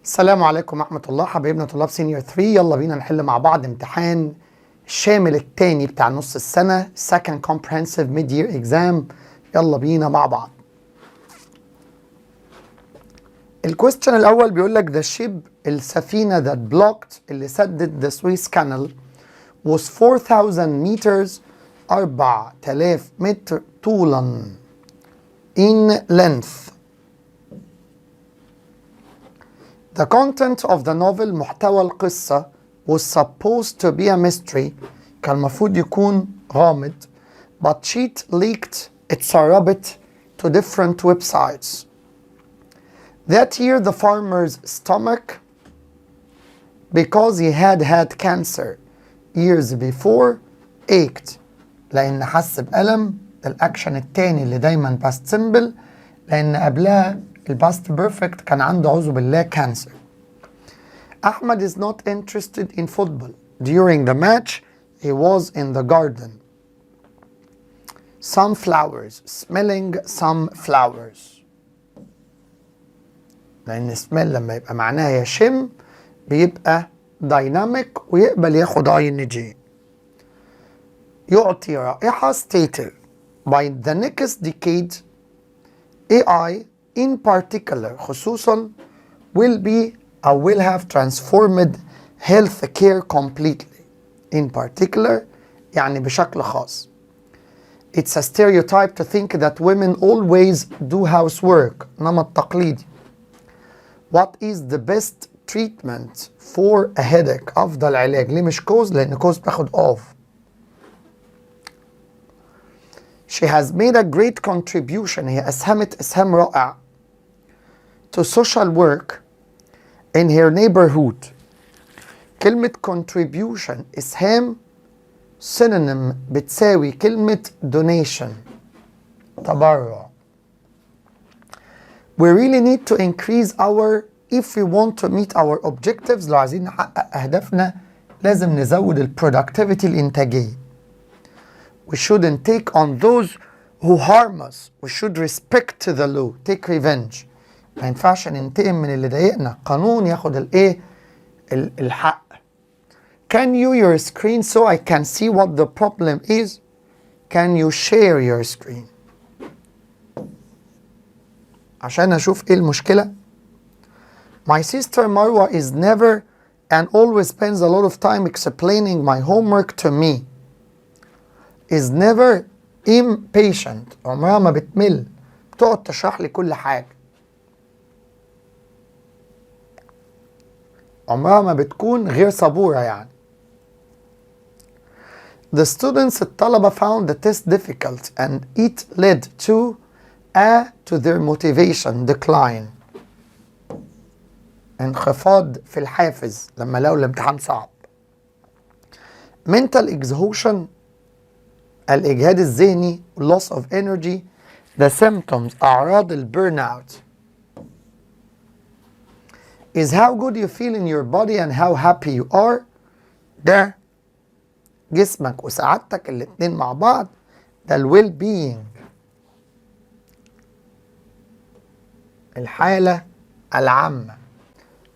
السلام عليكم ورحمة الله حبايبنا طلاب سينيور 3. يلا بينا نحل مع بعض امتحان الشامل التاني بتاع نص السنة Second Comprehensive Mid-Year Exam. يلا بينا مع بعض. الكويستشن الأول بيقول لك the ship السفينة that blocked اللي سدت the Suez Canal was 4,000 meters 4,000 متر طولا in length. The content of the novel محتوى القصة was supposed to be a mystery كان المفروض يكون غامض but sheet leaked اتسربت to different websites. That year the farmer's stomach because he had cancer years before ached لأن حس بألم. الأكشن التاني اللي دايما past simple لأن قبلها الباست بيرفكت كان عنده أعوذ بالله كانسر. أحمد is not interested in football. During the match he was in the garden. Some flowers smelling some flowers. لأن smell لما يبقى معناها يشم بيبقى dynamic ويقبل ياخد ING. يعطي رائحة stated. By the next decade AI in particular خصوصا will be or will have transformed health care completely. In particular يعني بشكل خاص. It's a stereotype to think that women always do housework. نمط تقليدي. What is the best treatment for a headache؟ أفضل علاج. ليه مش cause؟ لأن cause باخد off. She has made a great contribution. هي أسهمت إسهام رائع to social work in her neighborhood. كلمة contribution إسهام synonym بتساوي كلمة donation تبرع. We really need to increase our if we want to meet our objectives. لو عايزين نحقق أهدافنا لازم نزود ال productivity الإنتاجية. We shouldn't take on those who harm us. We should respect the law. Take revenge. ما ينفعش ننتقم من اللي ضايقنا. قانون ياخد الايه الحق. Can you your screen so I can see what the problem is? Can you share your screen? عشان اشوف ايه المشكلة. My sister Marwa is never and always spends a lot of time explaining my homework to me. Is never impatient. عمرها ما بتمل. بتقعد تشرح لي كل حاجة. عمرها ما بتكون غير صبورة يعني. The students الطلبة found the test difficult and it led to their motivation decline. انخفاض في الحافز لما لقوا الامتحان صعب. Mental exhaustion الإجهاد الذهني loss of energy. The symptoms أعراض البيرن-اوت is how good you feel in your body and how happy you are. ده جسمك وسعادتك الاتنين مع بعض. ده ال well-being الحالة العامة.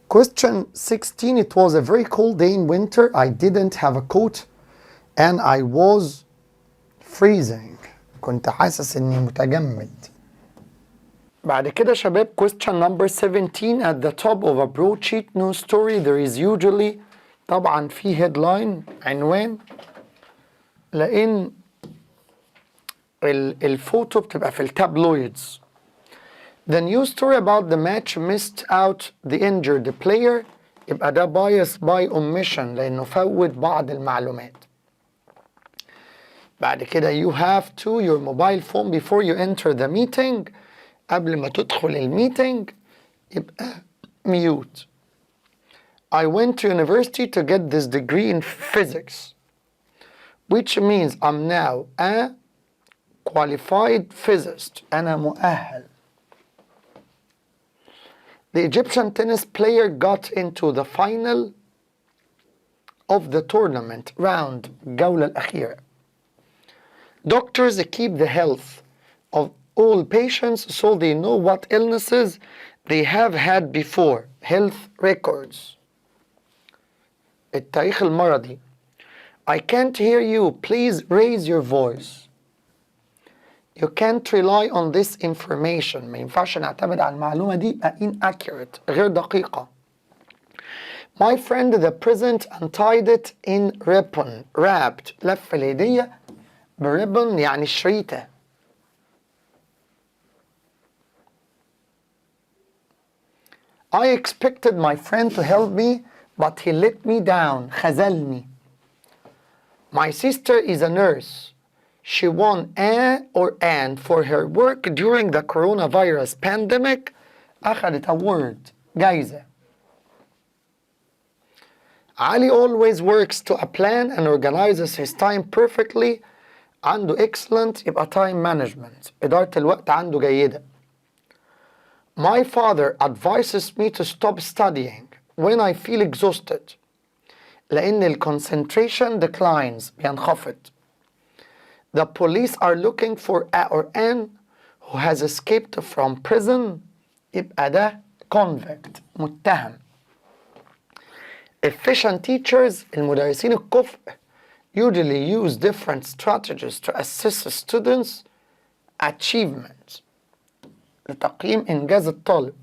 Question 16. It was a very cold day in winter. I didn't have a coat and I was freezing. كنت حاسس اني متجمد. بعد كده شباب question number 17. At the top of a broadsheet news story there is usually طبعا في headline عنوان لان الفوتو بتبقى في التابلويدز. The news story about the match missed out the injured player يبقى ده bias by omission لانه فوت بعض المعلومات. بعد كده you have to your mobile phone before you enter the meeting. قبل ما تدخل الميتنج يبقى mute. I went to university to get this degree in physics which means I'm now a qualified physicist. أنا مؤهل. The Egyptian tennis player got into the final of the tournament round الجولة الأخيرة. Doctors keep the health of all patients so they know what illnesses they have had before. health records. التاريخ المرضي. I can't hear you. Please raise your voice. You can't rely on this information. ما ينفعش نعتمد على المعلومة دي inaccurate غير دقيقة. My friend the present untied it in ribbon. wrapped لف الهدية بريبون يعني شريطة. I expected my friend to help me but he let me down. خذلني. My sister is a nurse. She won a or an for her work during the coronavirus pandemic. أخذت award جايزة. Ali always works to a plan and organizes his time perfectly. عنده excellent يبقى time management. إدارة الوقت عنده جيدة. My father advises me to stop studying when I feel exhausted. لأن ال concentration declines بينخفض. The police are looking for a or an who has escaped from prison. يبقى ده convict متهم. Efficient teachers المدرسين الكفء usually use different strategies to assess students' achievements. لتقييم إنجاز الطالب.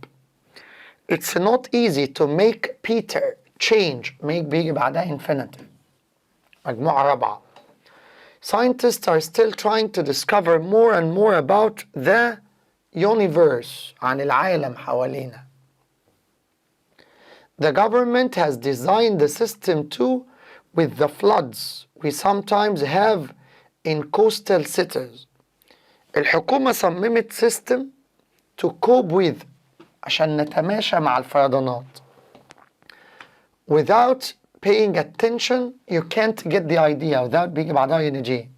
It's not easy to make Peter change. make بيجي بعدها infinitive. مجموعة رابعة. Scientists are still trying to discover more and more about the universe. عن العالم حوالينا. The government has designed the system too with the floods we sometimes have in coastal cities. الحكومة صممت system to cope with عشان نتماشى مع الفيضانات. Without paying attention you can't get the idea. without بيجي بعدها ing.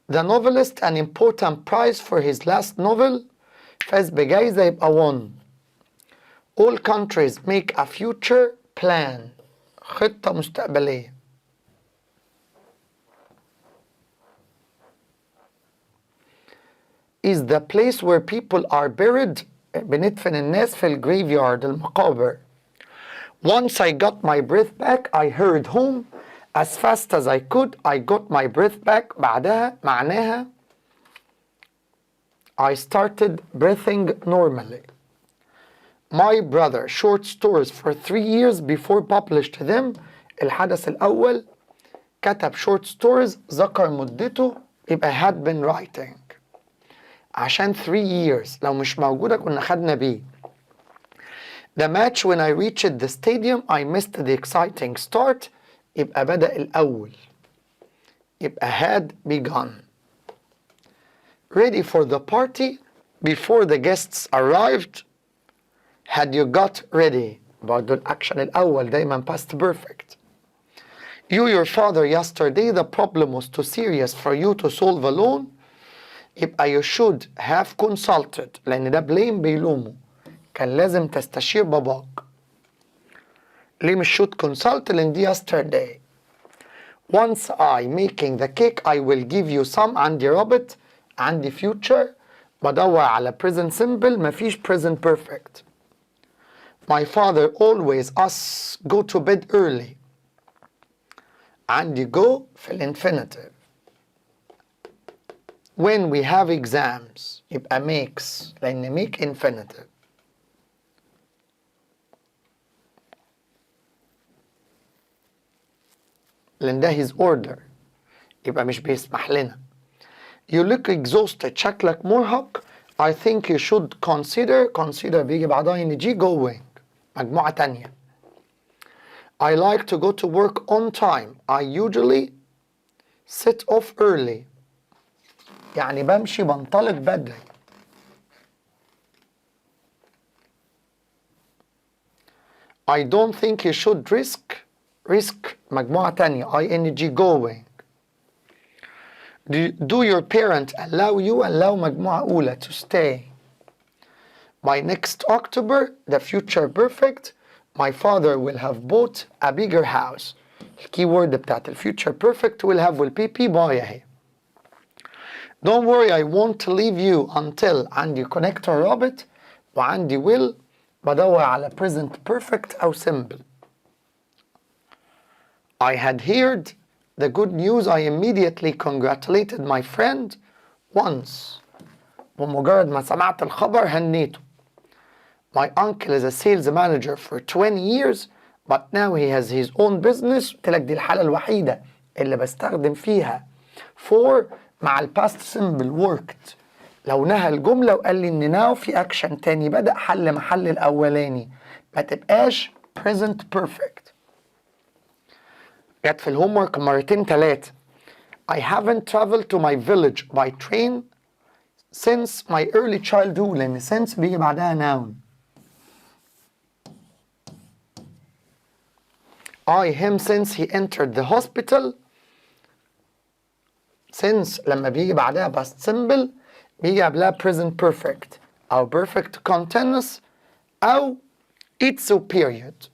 The novelist an important prize for his last novel. فاز بجايزة يبقى won. All countries make a future plan. خطة مستقبلية. Is the place where people are buried. بندفن الناس في الجريفيارد المقابر. Once I got my breath back I hurried home as fast as I could. I got my breath back بعدها معناها I started breathing normally. My brother short stories for 3 years before published them. الحدث الأول كتب short stories ذكر مدته يبقى had been writing. عشان 3 years لو مش موجودة كنا خدنا بيه. The match when I reached the stadium I missed the exciting start. يبقى بدأ الأول. يبقى had begun. Ready for the party before the guests arrived. Had you got ready. برضو الأكشن الأول دايما past perfect. You your father yesterday the problem was too serious for you to solve alone. يبقى you should have consulted لأن ده blame بيلومه. كان لازم تستشير باباك. ليه مش should consult لأن دي yesterday. Once I making the cake I will give you some. عندي رابط عندي future بدور على present simple مفيش present perfect. My father always us go to bed early. عندي go في الانفينيتيف. When we have exams يبقى makes لأن make infinitive. لأن ده his order يبقى مش بيسمح لنا. You look exhausted. شكلك مرهق. I think you should consider بيجي بعدها ing going. مجموعة تانية. I like to go to work on time. I usually set off early. يعني بمشي بنطلق بدري. I don't think you should risk مجموعة تانية ing going. Do your parent allow you allow مجموعة أولى to stay. By next October the future perfect my father will have bought a bigger house. الكيورد بتاعت future perfect will have will be باي اهي. Don't worry I won't leave you until. عندي connector رابط وعندي will بدور على present perfect أو simple. I had heard the good news. I immediately congratulated my friend once. بمجرد ما سمعت الخبر هنيته. My uncle is a sales manager for 20 years, but now he has his own business. قلت لك دي الحالة الوحيدة اللي بستخدم فيها for مع الباست simple worked. لو نهى الجملة وقال لي إن now في أكشن تاني بدأ حل محل الأولاني، ما تبقاش present perfect. جت في الهومورك مرتين تلاتة. I haven't traveled to my village by train since my early childhood. لأن since بيجي بعدها noun. him since he entered the hospital. since لما بيجي بعدها past simple بيجي قبلها present perfect أو perfect continuous أو it's a period.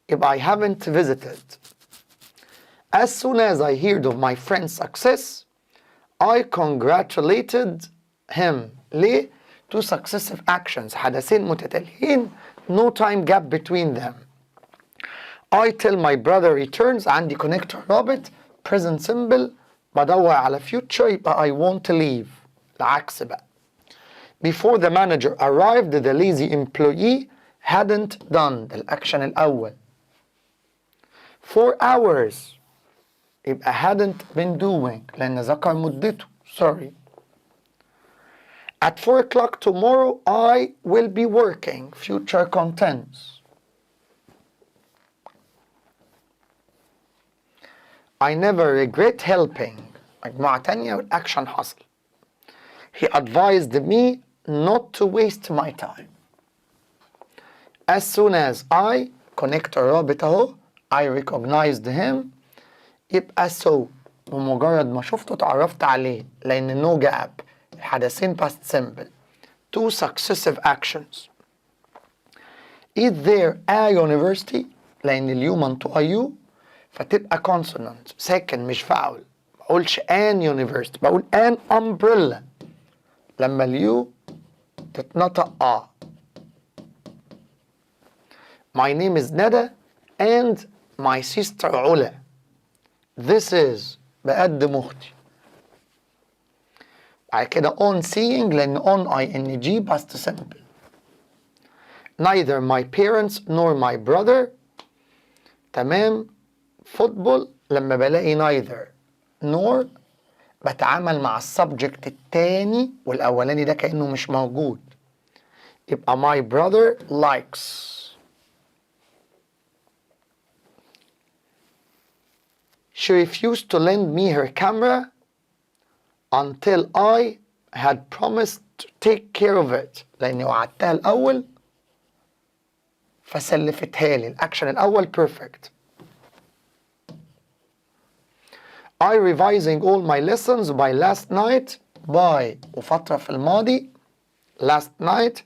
يبقى I haven't visited. As soon as I heard of my friend's success, I congratulated him. ليه؟ two successive actions حدثين متتاليين no time gap between them. I tell my brother returns عندي connector رابط present simple بدور على future يبقى I want to leave. العكس بقى. Before the manager arrived the lazy employee hadn't done. ده الأكشن الأول. 4 hours يبقى hadn't been doing لأن ذكر مدته. Sorry. At 4 o'clock tomorrow I will be working. Future contents. I never regret helping. مجموعة تانية والأكشن حصل. He advised me not to waste my time. As soon as I connect رابط اهو I recognized him يبقى so بمجرد ما شفته اتعرفت عليه لأن no gap الحدثين past simple. 2 successive actions. Is there a university لأن اليو منطوقة يو فتبقى consonant ساكن مش فاول. ما بقولش an university بقول an umbrella لما اليو تتنطق My name is Nada and my sister Ula. This is بقدم أختي. بعد كده on seeing لأن on ing past simple. Neither my parents nor my brother. تمام. football لما بلاقي neither nor بتعامل مع السبجكت التاني والأولاني ده كأنه مش موجود. يبقى my brother likes. She refused to lend me her camera until I had promised to take care of it. لأني وعدتها الأول فسلفتها لي. الأكشن الأول perfect. I revising all my lessons by last night by وفترة في الماضي last night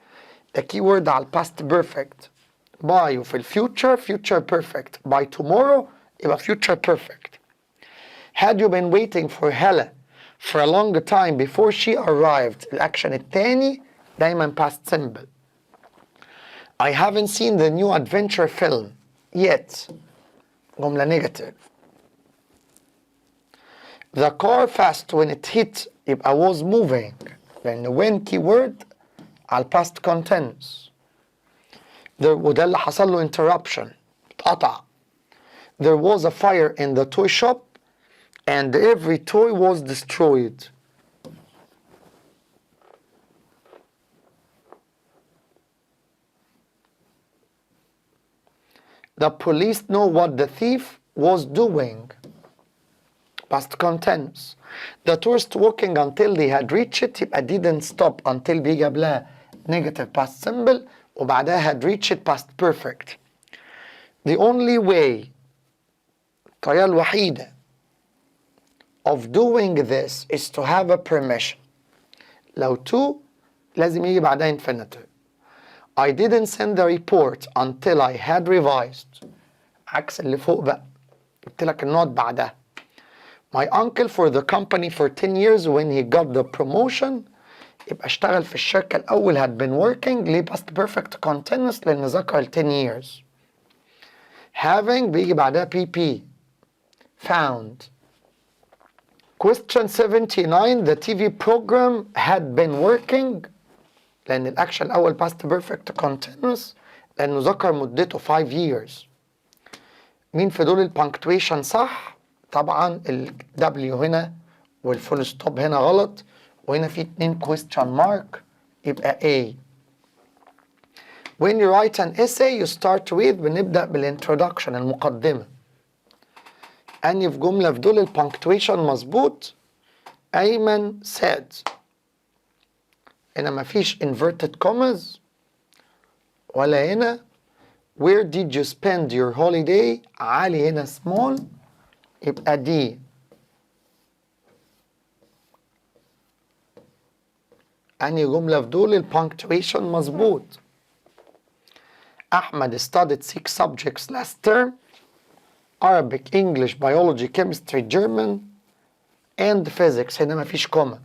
the keyword على past perfect by وفي الفيوتشر future perfect by tomorrow يبقى future perfect. Had you been waiting for Hella for a long time before she arrived الأكشن التاني دايما past simple. I haven't seen the new adventure film yet جملة negative. The car fast when it hit يبقى was moving لأن when keyword على past continuous. وده اللي حصل له interruption اتقطع. There was a fire in the toy shop and every toy was destroyed. The police know what the thief was doing. Past continuous. The tourist walking until they had reached it يبقى didn't stop until بيجي قبلها negative past simple وبعدها had reached past perfect. The only way الطريقة الوحيدة of doing this is to have a permission. لو to لازم يجي بعدها infinitive. I didn't send the report until I had revised. عكس اللي فوق بقى. قلت لك النوت بعدها. My uncle for the company for 10 years when he got the promotion يبقى اشتغل في الشركة الأول had been working. ليه past perfect continuous؟ لأن ذكر ال 10 years. having بيجي بعدها PP. found. Question 79 the TV program had been working. لأن الأكشن الأول past perfect continuous لأنه ذكر مدته 5 years. مين في دول البانكتويشن صح؟ طبعا ال W هنا والفول ستوب هنا غلط، وهنا في 2 question mark يبقى A. When you write an essay you start with بنبدأ بالintroduction المقدمة. أني في جملة في دول البانكتويشن مظبوط؟ أيمن said. هنا مفيش inverted commas ولا هنا. Where did you spend your holiday؟ علي هنا small يبقى D. أني جملة في دول البانكتويشن مظبوط. أحمد studied 6 subjects last term. Arabic, English, Biology, Chemistry, German and Physics. هنا مفيش كوما.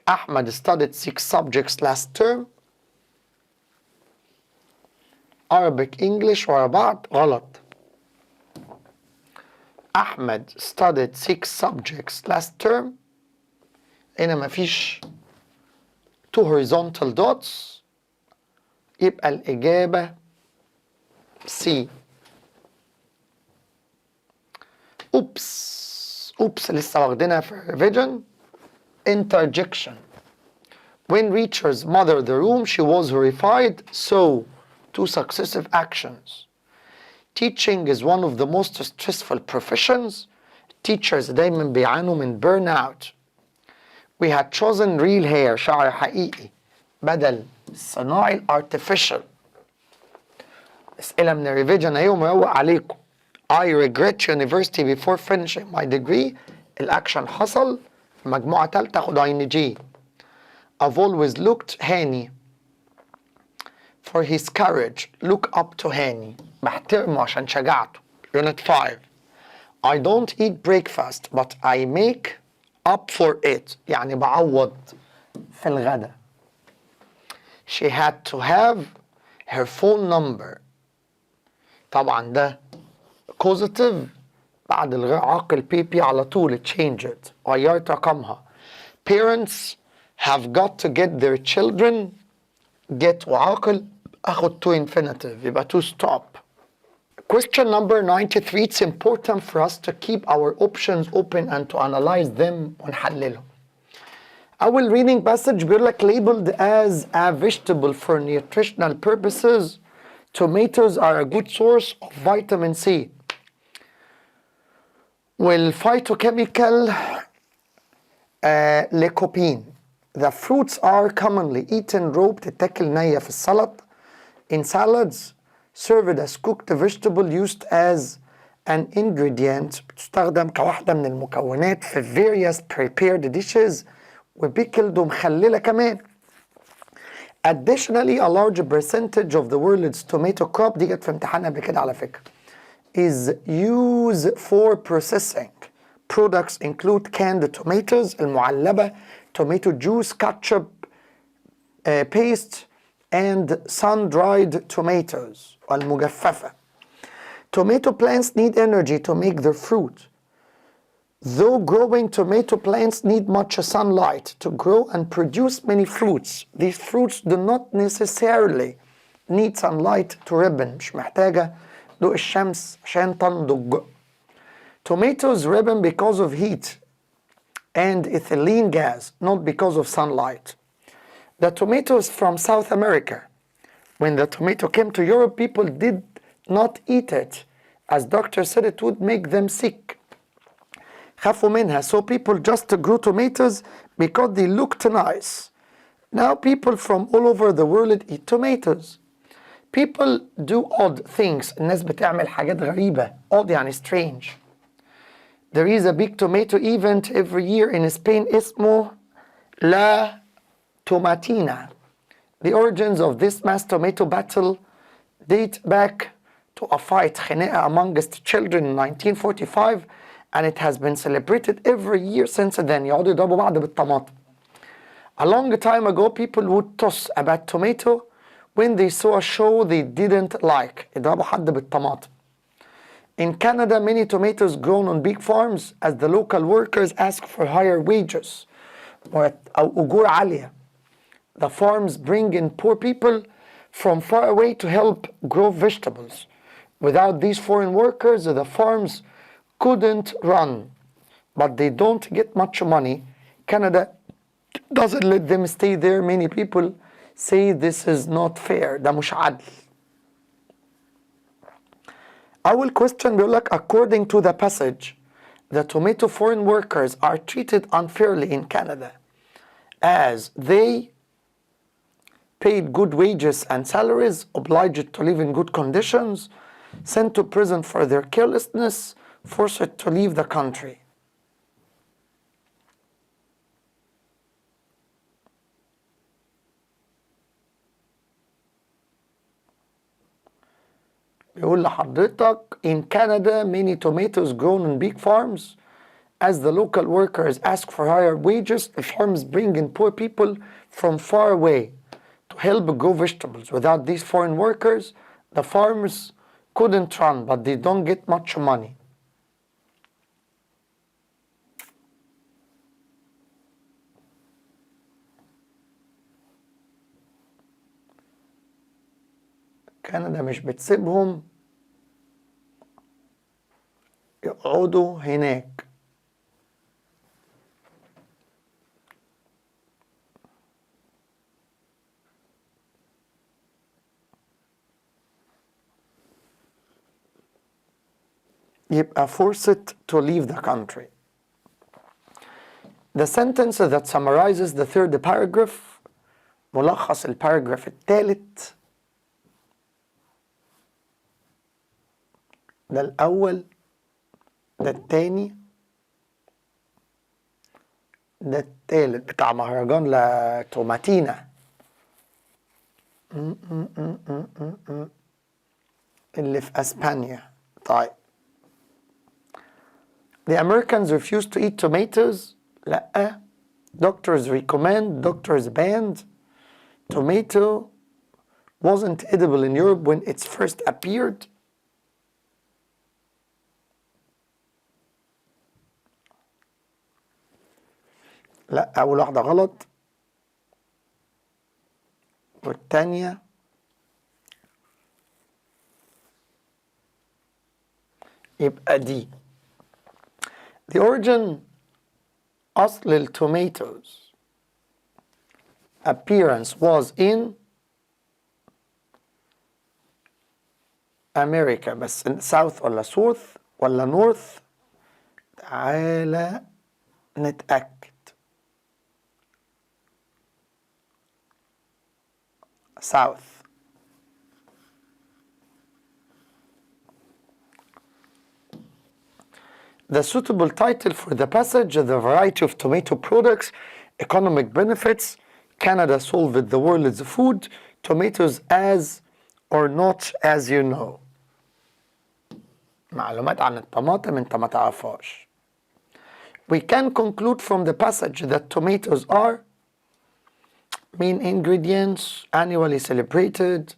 أحمد studied 6 subjects last term. Arabic, English ورا بعض غلط. أحمد studied 6 subjects last term. هنا مفيش 2 horizontal dots يبقى الإجابة C. oops لسه واخدينها في revision. interjection. When Reacher's mother the room she was horrified so 2 successive actions. Teaching is one of the most stressful professions. Teachers دايما بيعانوا من burnout. We had chosen real hair شعر حقيقي بدل الصناعي artificial. أسئلة من الريفيجن أهي ومروق عليكم. I regret university before finishing my degree. الأكشن حصل في مجموعة تالتة خد ING. I've always looked هاني for his courage. Look up to هاني بحترمه عشان شجاعته. Unit 5. I don't eat breakfast but I make up for it. يعني بعوض في الغدا. She had to have her phone number. طبعا ده causative بعد الغير عاقل PP على طول changed. غيرت رقمها. Parents have got to get their children. get وعاقل اخد to infinitive يبقى to stop. Question number 93. It's important for us to keep our options open and to analyze them ونحللهم. أول reading passage بيقول لك labeled as a vegetable for nutritional purposes. Tomatoes are a good source of vitamin C. والphytochemical lycopene. The fruits are commonly eaten raw بتتاكل نية في السلط. In salads served as cooked vegetable used as an ingredient بتستخدم كواحدة من المكونات في various prepared dishes وبيكلد ومخللة كمان. Additionally a large percentage of the world's tomato crop دي جت في امتحان قبل كده على فكرة is used for processing. Products include canned tomatoes المعلبة, tomato juice, ketchup, paste and sun-dried tomatoes والمجففة. Tomato plants need energy to make their fruit. Though growing tomato plants need much sunlight to grow and produce many fruits, these fruits do not necessarily need sunlight to ripen. مش محتاجة ضوء الشمس عشان تنضج. Tomatoes ripen because of heat and ethylene gas, not because of sunlight. The tomatoes from South America. When the tomato came to Europe, people did not eat it, as doctors said it would make them sick. خافوا منها, so people just grew tomatoes because they looked nice. Now people from all over the world eat tomatoes. People do odd things. الناس بتعمل حاجات غريبة. Odd يعني strange. There is a big tomato event every year in Spain اسمه La Tomatina. The origins of this mass tomato battle date back to a fight خناقة amongst children in 1945 and it has been celebrated every year since then. يقعدوا يضربوا بعض بالطماطم. A long time ago, people would toss a bad tomato when they saw a show they didn't like. يضربوا حد بالطماطم. In Canada, many tomatoes grown on big farms as the local workers ask for higher wages أو أجور عالية. The farms bring in poor people from far away to help grow vegetables. Without these foreign workers, the farms couldn't run. But they don't get much money. Canada doesn't let them stay there. Many people say this is not fair. ده مش عدل. أول question بيقول لك according to the passage, the tomato foreign workers are treated unfairly in Canada as they paid good wages and salaries, obliged to live in good conditions, sent to prison for their carelessness, forced to leave the country. بيقول لحضرتك in Canada many tomatoes grown in big farms as the local workers ask for higher wages. The farms bring in poor people from far away to help grow vegetables. Without these foreign workers, the farms couldn't run, but they don't get much money. كندا مش بتسيبهم يقعدوا هناك. يبقى forced to leave the country. The sentence that summarizes the third paragraph, ملخص الباراجراف الثالث، ده الأول، ده التاني، ده التالت بتاع مهرجان لتوماتينا اللي في أسبانيا. طيب The Americans refuse to eat tomatoes. لأ. Doctors recommend, doctors banned. Tomato wasn't edible in Europe when it first appeared. لا، أول واحدة غلط والتانية يبقى دي. The origin أصل التوماتوز appearance was in America، بس south ولا south ولا north؟ تعالى نتأكد. South. The suitable title for the passage, the variety of tomato products, economic benefits, Canada solved the world's food, tomatoes as or not as you know. معلومات عن الطماطم انت ما تعرفهاش. We can conclude from the passage that tomatoes are main ingredients, annually celebrated,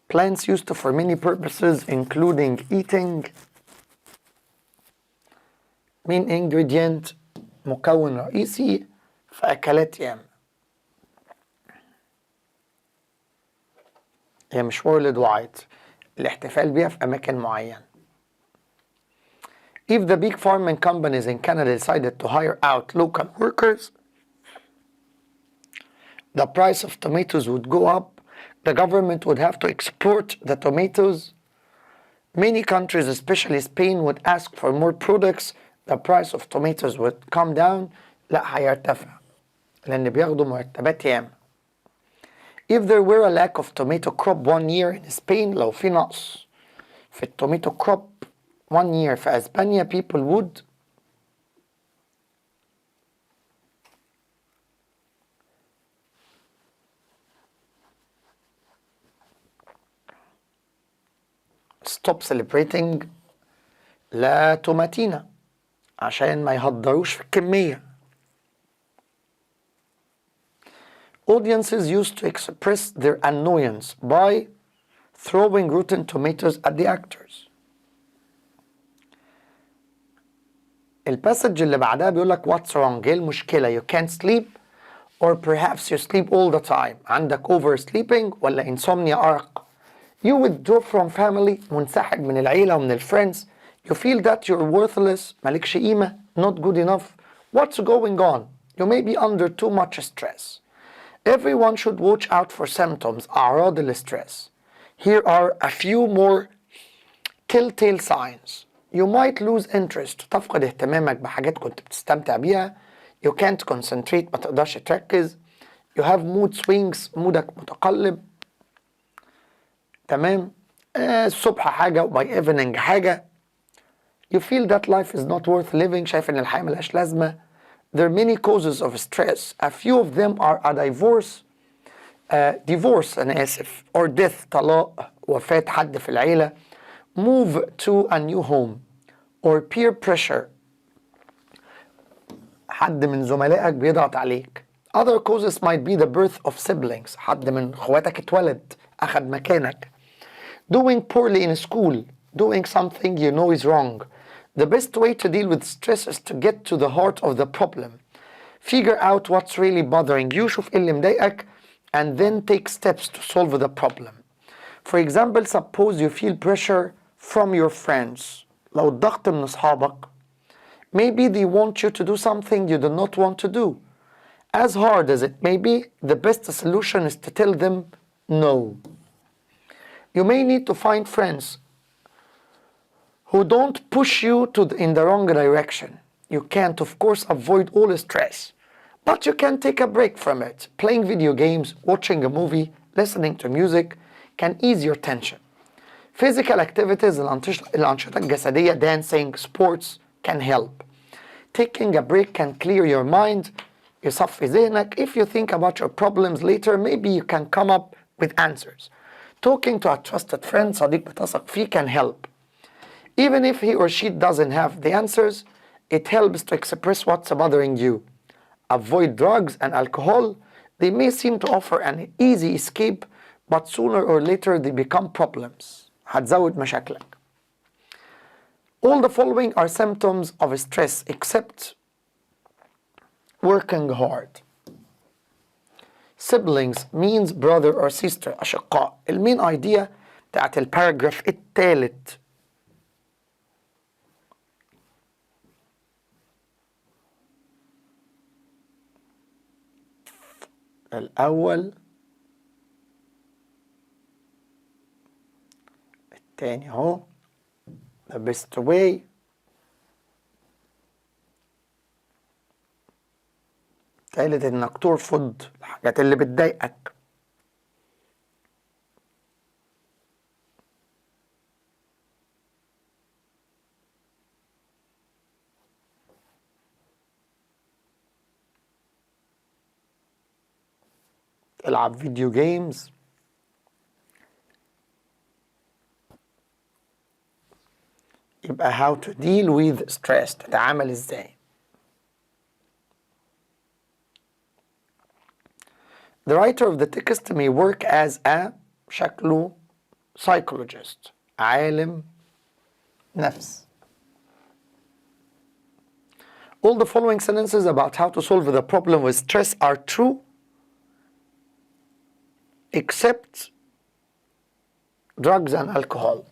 plants used for many purposes including eating. main ingredient مكون رئيسي في أكلات ياما. هي مش وورلد وايد، الاحتفال بيها في أماكن معينة. If the big farming companies in Canada decided to hire out local workers, the price of tomatoes would go up. The government would have to export the tomatoes. Many countries, especially Spain, would ask for more products. The price of tomatoes would come down. لا هيرتفع لأن بياخدوا مرتبات ياما. If there were a lack of tomato crop one year in Spain، لو في نقص في التوميتو crop one year في أسبانيا، people would stop celebrating لا توماتينا عشان ما يهدروش في الكمية. Audiences used to express their annoyance by throwing rotten tomatoes at the actors. الباسج اللي بعدها بيقول لك what's wrong؟ ايه المشكلة؟ You can't sleep or perhaps you sleep all the time. عندك oversleeping ولا insomnia أرق. You withdraw from family. منسحب من العيلة ومن الفريندز. You feel that you're worthless. مالكش قيمة. Not good enough. What's going on? You may be under too much stress. Everyone should watch out for symptoms. أعراض الستريس. Here are a few more telltale signs. You might lose interest. تفقد اهتمامك بحاجات كنت بتستمتع بيها. You can't concentrate. ما تقدرش تركز. You have mood swings. مودك متقلب. تمام. الصبح حاجة وباي evening حاجة. You feel that life is not worth living. شايف ان الحياة ملهاش لازمة. There are many causes of stress. A few of them are a divorce أنا آسف, or death, طلاق, وفاة حد في العيلة, move to a new home, or peer pressure, حد من زملائك بيضغط عليك. Other causes might be the birth of siblings, حد من اخواتك اتولد, أخد مكانك. Doing poorly in school, doing something you know is wrong. The best way to deal with stress is to get to the heart of the problem. Figure out what's really bothering you. شوف ايه اللي مضايقك and then take steps to solve the problem. For example, suppose you feel pressure from your friends. لو الضغط من أصحابك, maybe they want you to do something you do not want to do. As hard as it may be, the best solution is to tell them no. You may need to find friends who don't push you in the wrong direction. You can't, of course, avoid all stress, but you can take a break from it. Playing video games, watching a movie, listening to music can ease your tension. Physical activities, الأنشطة الجسدية, dancing, sports can help. Taking a break can clear your mind. يصفي ذهنك. If you think about your problems later, maybe you can come up with answers. Talking to a trusted friend, صديق بتثق فيه, can help. Even if he or she doesn't have the answers, it helps to express what's bothering you. Avoid drugs and alcohol. They may seem to offer an easy escape, but sooner or later they become problems. هتزود مشاكلك. All the following are symptoms of stress except working hard. Siblings means brother or sister, أشقاء. المين idea بتاعت الباراجراف الثالث. الأول التاني اهو the best way. تالت انك ترفض الحاجات اللي بتضايقك. تلعب فيديو جيمز. يبقى how to deal with stress, تتعامل ازاي. The writer of the text may work as a شكله psychologist, عالم نفس. All the following sentences about how to solve the problem with stress are true except drugs and alcohol.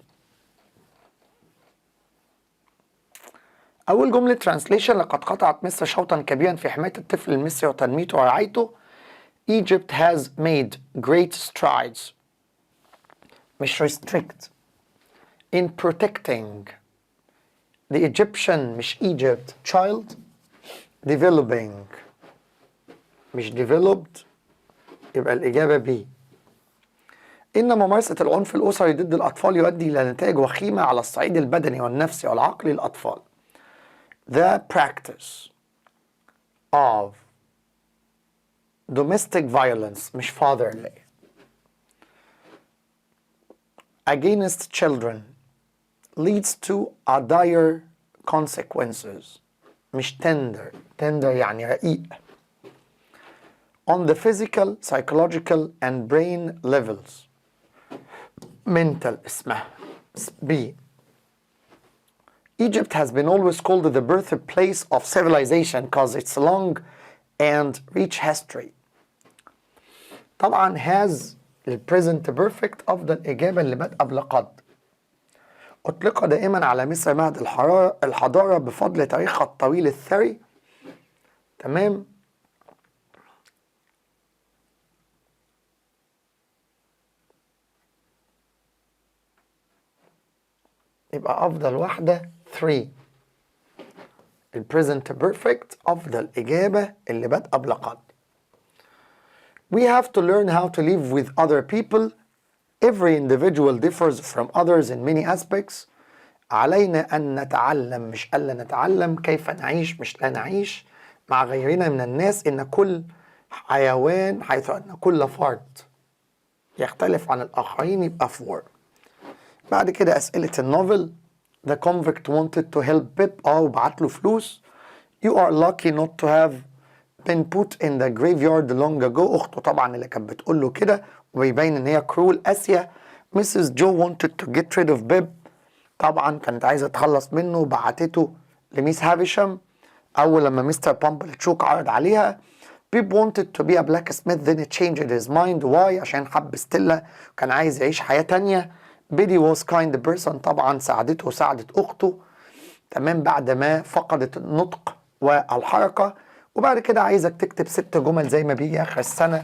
أول جملة translation: لقد قطعت مصر شوطا كبيرا في حماية الطفل المصري وتنميته ورعايته. Egypt has made great strides, مش restrict, in protecting the Egyptian, مش Egypt, child, developing, مش developed, يبقى الإجابة B. إن ممارسة العنف الأسري ضد الأطفال يؤدي إلى نتائج وخيمة على الصعيد البدني والنفسي والعقلي للأطفال. The practice of domestic violence, مش fatherly, against children leads to a dire consequences, مش tender يعني رقيق, on the physical, psychological and brain levels. mental اسمها. B. Egypt has been always called the birthplace of civilization because it's long and rich history. طبعا has البريزنت بيرفكت أفضل إجابة اللي بادئة بلقد. أطلق دائما على مصر مهد الحضارة بفضل تاريخها الطويل الثري. تمام. يبقى أفضل واحدة 3. البريزنت بيرفكت أفضل إجابة اللي بادئة بلقد. We have to learn how to live with other people. Every individual differs from others in many aspects. علينا أن نتعلم مش ألا نتعلم كيف نعيش مش لا نعيش مع غيرنا من الناس. إن كل حيوان حيث أن كل فرد يختلف عن الآخرين يبقى 4. بعد كده أسئلة النوفل. The convict wanted to help Pip. وبعت له فلوس. You are lucky not to have been put in the graveyard long ago. أخته طبعا اللي كانت بتقول له كده وبيبين إن هي كرول قاسية. Mrs. Joe wanted to get rid of Pip. طبعا كانت عايزة تخلص منه وبعتته لميس هافشام أول لما مستر بامبلتشوك عرض عليها. Pip wanted to be a blacksmith then he changed his mind. Why؟ عشان حب ستيلا وكان عايز يعيش حياة تانية. Biddy was kind person. طبعا ساعدته وساعدت أخته. تمام. بعد ما فقدت النطق والحركة. وبعد كده عايزك تكتب 6 جمل زي ما بيجي آخر السنة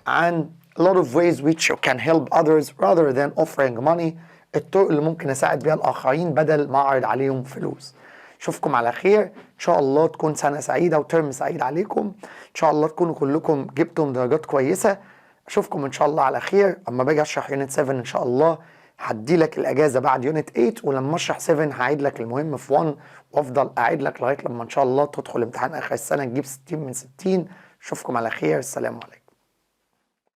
عن a lot of ways which you can help others rather than offering money. الطرق اللي ممكن أساعد بيها الآخرين بدل ما أعرض عليهم فلوس. أشوفكم على خير إن شاء الله. تكون سنة سعيدة وترم سعيد عليكم إن شاء الله. تكونوا كلكم جبتم درجات كويسة. أشوفكم إن شاء الله على خير. أما باجي أشرح يونت 7 إن شاء الله هدي لك الأجازة بعد يونت 8 ولما أشرح 7 هعيد لك المهم في 1 وأفضل أعيد لك لغاية لما إن شاء الله تدخل امتحان آخر السنة تجيب 60 من 60. أشوفكم على خير. السلام عليكم.